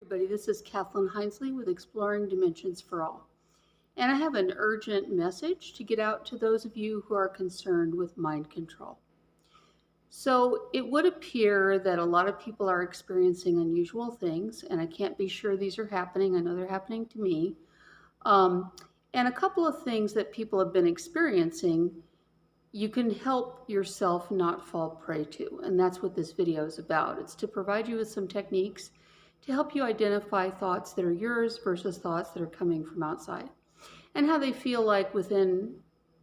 Everybody, this is Kathleen Hinesley with Exploring Dimensions for All. And I have an urgent message to get out to those of you who are concerned with mind control. So it would appear that a lot of people are experiencing unusual things, and I can't be sure these are happening. I know they're happening to me. And a couple of things that people have been experiencing, you can help yourself not fall prey to. And that's what this video is about. It's to provide you with some techniques to help you identify thoughts that are yours versus thoughts that are coming from outside, and how they feel like within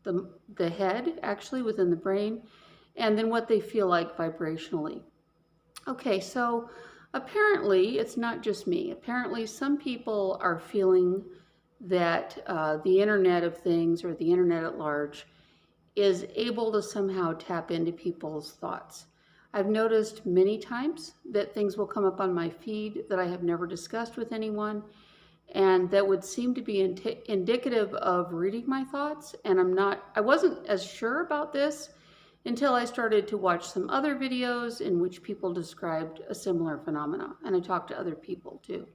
the head, actually within the brain, and then what they feel like vibrationally. Okay, so apparently it's not just me. Apparently some people are feeling that the Internet of Things, or the Internet at large, is able to somehow tap into people's thoughts. I've noticed many times that things will come up on my feed that I have never discussed with anyone, and that would seem to be indicative of reading my thoughts. And I wasn't as sure about this until I started to watch some other videos in which people described a similar phenomena, and I talked to other people too.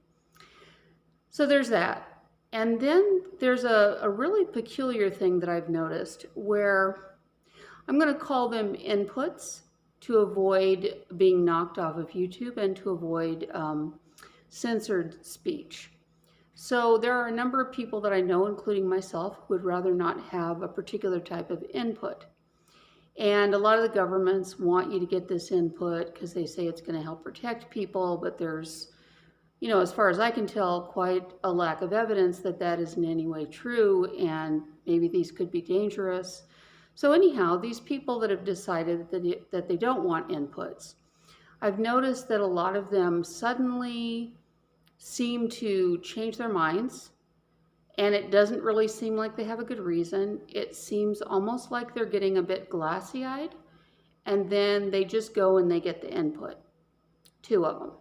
So there's that. And then there's a really peculiar thing that I've noticed, where I'm going to call them inputs to avoid being knocked off of YouTube and to avoid censored speech. So there are a number of people that I know, including myself, who would rather not have a particular type of input. And a lot of the governments want you to get this input because they say it's going to help protect people, but there's, as far as I can tell, quite a lack of evidence that that is in any way true, and maybe these could be dangerous. So anyhow, these people that have decided that they don't want inputs, I've noticed that a lot of them suddenly seem to change their minds, and it doesn't really seem like they have a good reason. It seems almost like they're getting a bit glassy-eyed, and then they just go and they get the input. 2 of them.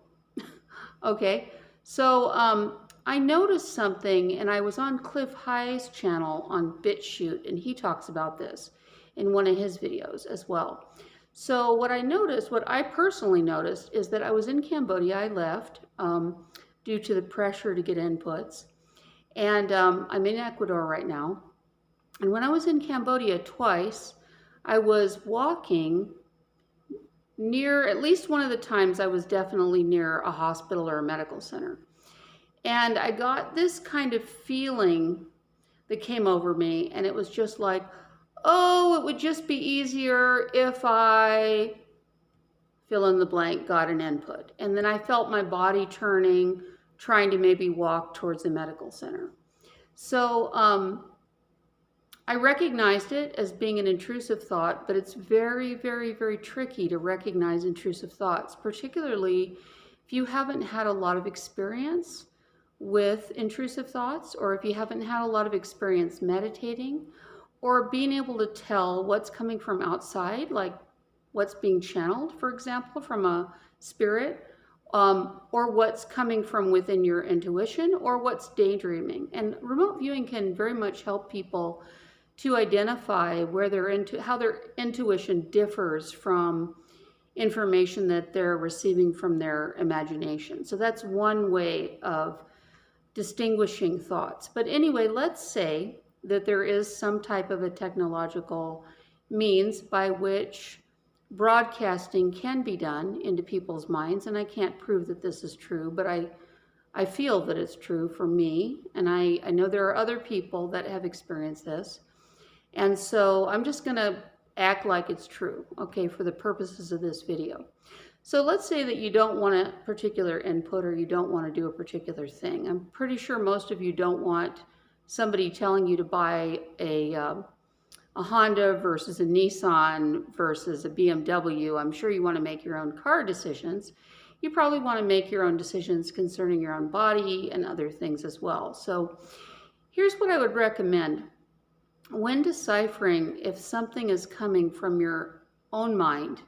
Okay, so I noticed something, and I was on Cliff High's channel on Bittchute, and he talks about this in one of his videos as well. So what I personally noticed, is that I was in Cambodia. I left due to the pressure to get inputs, and I'm in Ecuador right now. And when I was in Cambodia twice, I was walking near, at least one of the times I was definitely near a hospital or a medical center. And I got this kind of feeling that came over me, and it was just like, oh, it would just be easier if I fill in the blank got an input. And then I felt my body turning, trying to maybe walk towards the medical center. So I recognized it as being an intrusive thought, but it's very, very, very tricky to recognize intrusive thoughts, particularly if you haven't had a lot of experience with intrusive thoughts, or if you haven't had a lot of experience meditating, or being able to tell what's coming from outside, like what's being channeled, for example, from a spirit, or what's coming from within your intuition, or what's daydreaming. And remote viewing can very much help people to identify how their intuition differs from information that they're receiving from their imagination. So that's one way of distinguishing thoughts. But anyway, let's say that there is some type of a technological means by which broadcasting can be done into people's minds, and I can't prove that this is true, but I feel that it's true for me, and I know there are other people that have experienced this, and so I'm just going to act like it's true, okay, for the purposes of this video. So let's say that you don't want a particular input, or you don't want to do a particular thing. I'm pretty sure most of you don't want somebody telling you to buy a Honda versus a Nissan versus a BMW. I'm sure you want to make your own car decisions. You probably want to make your own decisions concerning your own body and other things as well. So here's what I would recommend. When deciphering if something is coming from your own mind,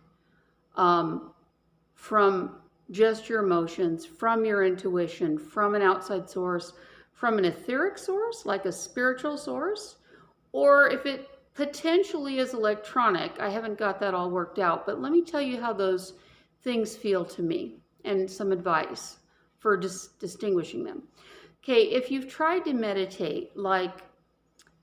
from just your emotions, from your intuition, from an outside source, from an etheric source, like a spiritual source, or if it potentially is electronic. I haven't got that all worked out, but let me tell you how those things feel to me and some advice for distinguishing them. Okay, if you've tried to meditate, like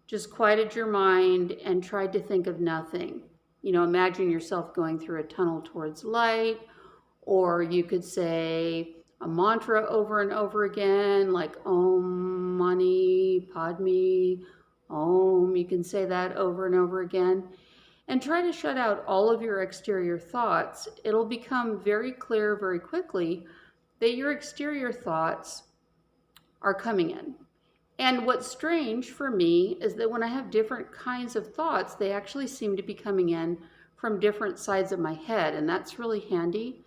just quieted your mind and tried to think of nothing, imagine yourself going through a tunnel towards light, or you could say a mantra over and over again, like Om Mani Padme Om. You can say that over and over again. And try to shut out all of your exterior thoughts. It'll become very clear very quickly that your exterior thoughts are coming in. And what's strange for me is that when I have different kinds of thoughts, they actually seem to be coming in from different sides of my head. And that's really handy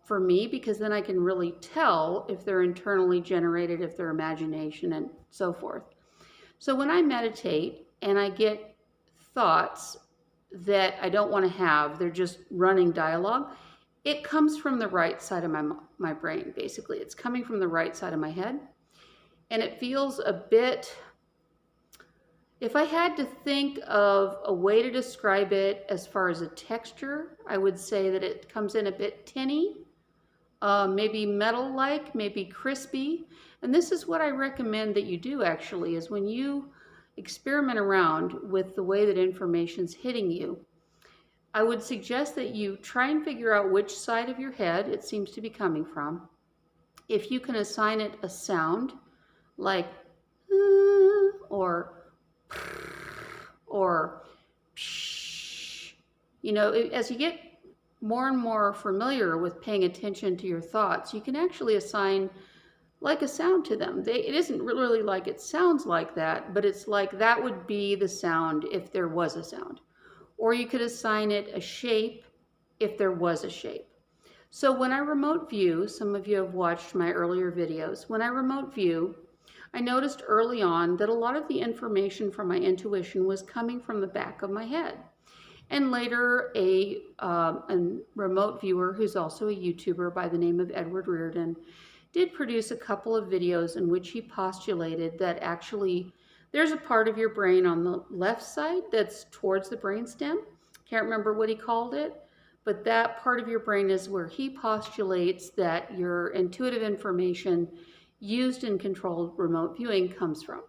for me, because then I can really tell if they're internally generated, if they're imagination, and so forth. So when I meditate and I get thoughts that I don't want to have, they're just running dialogue, it comes from the right side of my brain, basically. It's coming from the right side of my head. And it feels a bit, if I had to think of a way to describe it as far as a texture, I would say that it comes in a bit tinny, maybe metal-like, maybe crispy. And this is what I recommend that you do, actually, is when you experiment around with the way that information's hitting you, I would suggest that you try and figure out which side of your head it seems to be coming from. If you can assign it a sound, like or psh, as you get more and more familiar with paying attention to your thoughts, you can actually assign like a sound to them. It isn't really like it sounds like that, but it's like that would be the sound if there was a sound. Or you could assign it a shape if there was a shape. So when I remote view, some of you have watched my earlier videos, when I remote view, I noticed early on that a lot of the information from my intuition was coming from the back of my head. And later, a remote viewer who's also a YouTuber by the name of Edward Reardon did produce a couple of videos in which he postulated that actually there's a part of your brain on the left side that's towards the brainstem. Can't remember what he called it, but that part of your brain is where he postulates that your intuitive information used in controlled remote viewing comes from.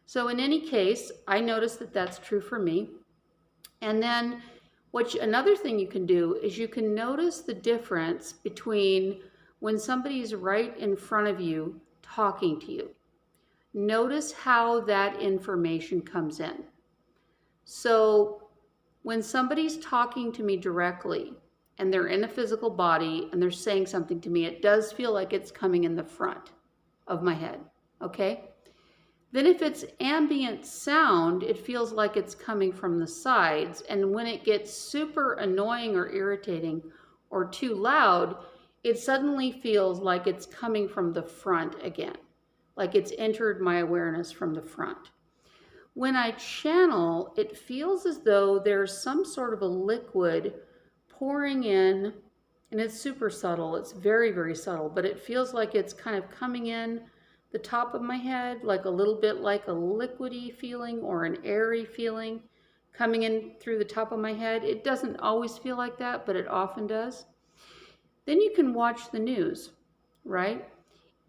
So in any case, I noticed that that's true for me. And then another thing you can do is you can notice the difference between when somebody's right in front of you talking to you. Notice how that information comes in. So when somebody's talking to me directly and they're in a physical body and they're saying something to me, it does feel like it's coming in the front of my head, okay? Then if it's ambient sound, it feels like it's coming from the sides. And when it gets super annoying or irritating or too loud, it suddenly feels like it's coming from the front again, like it's entered my awareness from the front. When I channel, it feels as though there's some sort of a liquid pouring in, and it's super subtle. It's very, very subtle, but it feels like it's kind of coming in the top of my head, like a little bit like a liquidy feeling or an airy feeling coming in through the top of my head. It doesn't always feel like that, but it often does. Then you can watch the news, right?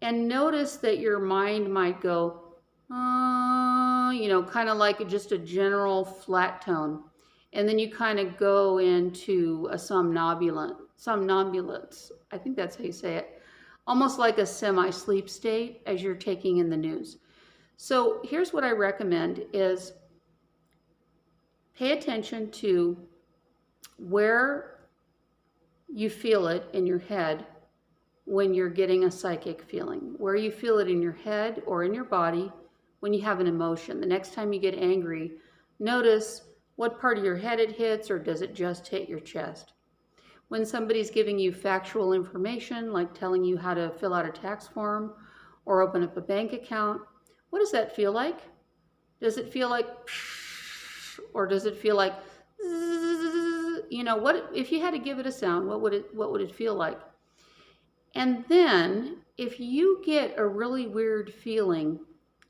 And notice that your mind might go, kind of like just a general flat tone. And then you kind of go into a somnambulance. I think that's how you say it. Almost like a semi-sleep state as you're taking in the news. So here's what I recommend is pay attention to where you feel it in your head when you're getting a psychic feeling, where you feel it in your head or in your body when you have an emotion. The next time you get angry, notice what part of your head it hits, or does it just hit your chest? When somebody's giving you factual information, like telling you how to fill out a tax form or open up a bank account, what does that feel like? Does it feel like, or does it feel like, what if you had to give it a sound, what would it feel like? And then if you get a really weird feeling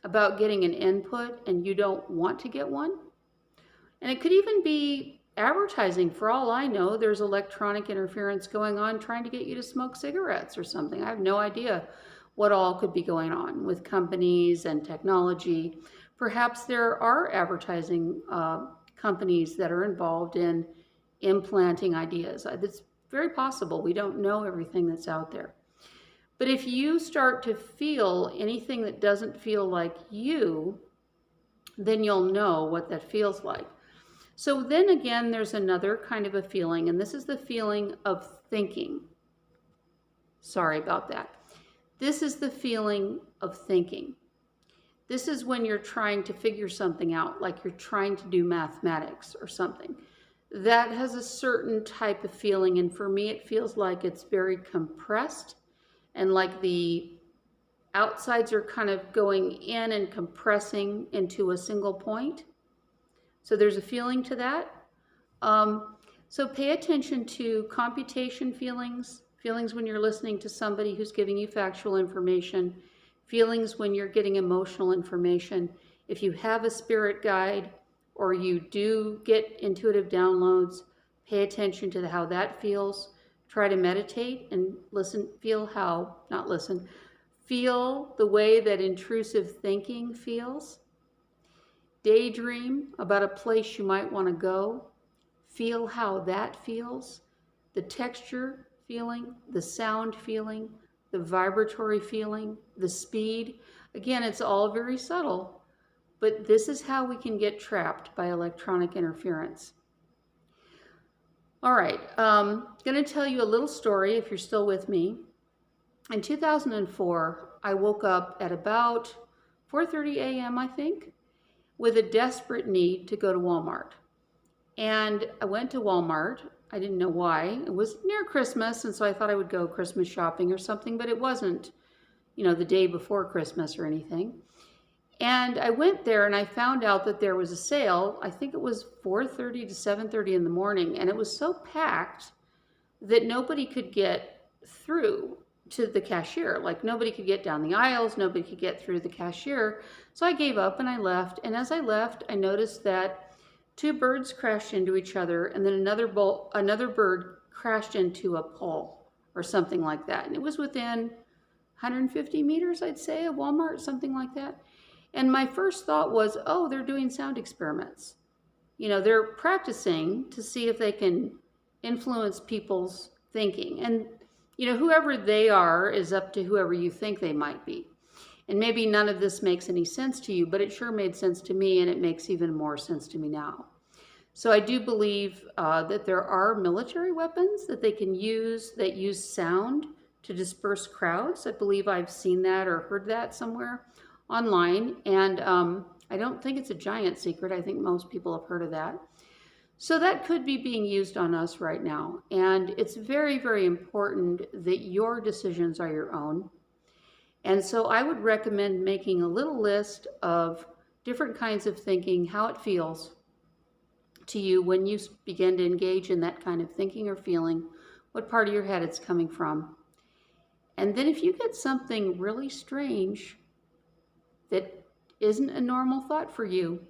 about getting an input and you don't want to get one, and it could even be advertising. For all I know, there's electronic interference going on trying to get you to smoke cigarettes or something. I have no idea what all could be going on with companies and technology. Perhaps there are advertising companies that are involved in implanting ideas. It's very possible. We don't know everything that's out there. But if you start to feel anything that doesn't feel like you, then you'll know what that feels like. So then again, there's another kind of a feeling, and this is the feeling of thinking. Sorry about that. This is the feeling of thinking. This is when you're trying to figure something out, like you're trying to do mathematics or something. That has a certain type of feeling, and for me, it feels like it's very compressed and like the outsides are kind of going in and compressing into a single point. So there's a feeling to that. So pay attention to computation feelings, feelings when you're listening to somebody who's giving you factual information, feelings when you're getting emotional information. If you have a spirit guide or you do get intuitive downloads, pay attention to how that feels. Try to meditate and listen, feel the way that intrusive thinking feels. Daydream about a place you might want to go. Feel how that feels. The texture feeling, the sound feeling, the vibratory feeling, the speed. Again, it's all very subtle, but this is how we can get trapped by electronic interference. All right, I'm going to tell you a little story if you're still with me. In 2004, I woke up at about 4:30 a.m., I think, with a desperate need to go to Walmart. And I went to Walmart. I didn't know why. It was near Christmas, and so I thought I would go Christmas shopping or something, but it wasn't, the day before Christmas or anything. And I went there and I found out that there was a sale. I think it was 4:30 to 7:30 in the morning, and it was so packed that nobody could get through to the cashier. Like nobody could get down the aisles, nobody could get through the cashier. So I gave up and I left. And as I left, I noticed that two birds crashed into each other, and then another bird crashed into a pole or something like that. And it was within 150 meters, I'd say, of Walmart, something like that. And my first thought was, oh, they're doing sound experiments. They're practicing to see if they can influence people's thinking. And whoever they are is up to whoever you think they might be. And maybe none of this makes any sense to you, but it sure made sense to me, and it makes even more sense to me now. So I do believe that there are military weapons that they can use that use sound to disperse crowds. I believe I've seen that or heard that somewhere online. And I don't think it's a giant secret. I think most people have heard of that. So that could be being used on us right now. And it's very, very important that your decisions are your own. And so I would recommend making a little list of different kinds of thinking, how it feels to you when you begin to engage in that kind of thinking or feeling, what part of your head it's coming from. And then if you get something really strange that isn't a normal thought for you,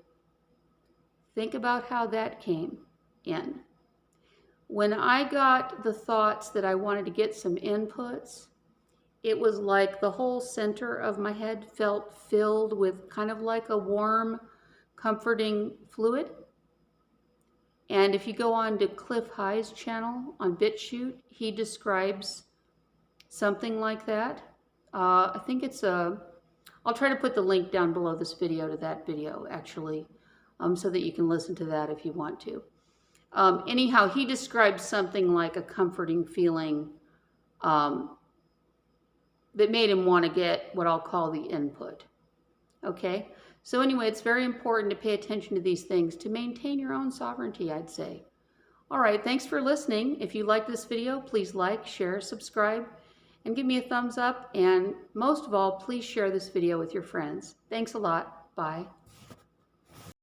think about how that came in. When I got the thoughts that I wanted to get some inputs, it was like the whole center of my head felt filled with kind of like a warm, comforting fluid. And if you go on to Cliff High's channel on Bittchute, he describes something like that. I think it's I'll try to put the link down below this video to that video, actually, so that you can listen to that if you want to. Anyhow, he describes something like a comforting feeling that made him want to get what I'll call the input. Okay? So anyway, it's very important to pay attention to these things to maintain your own sovereignty, I'd say. All right, thanks for listening. If you like this video, please like, share, subscribe, and give me a thumbs up. And most of all, please share this video with your friends. Thanks a lot. Bye.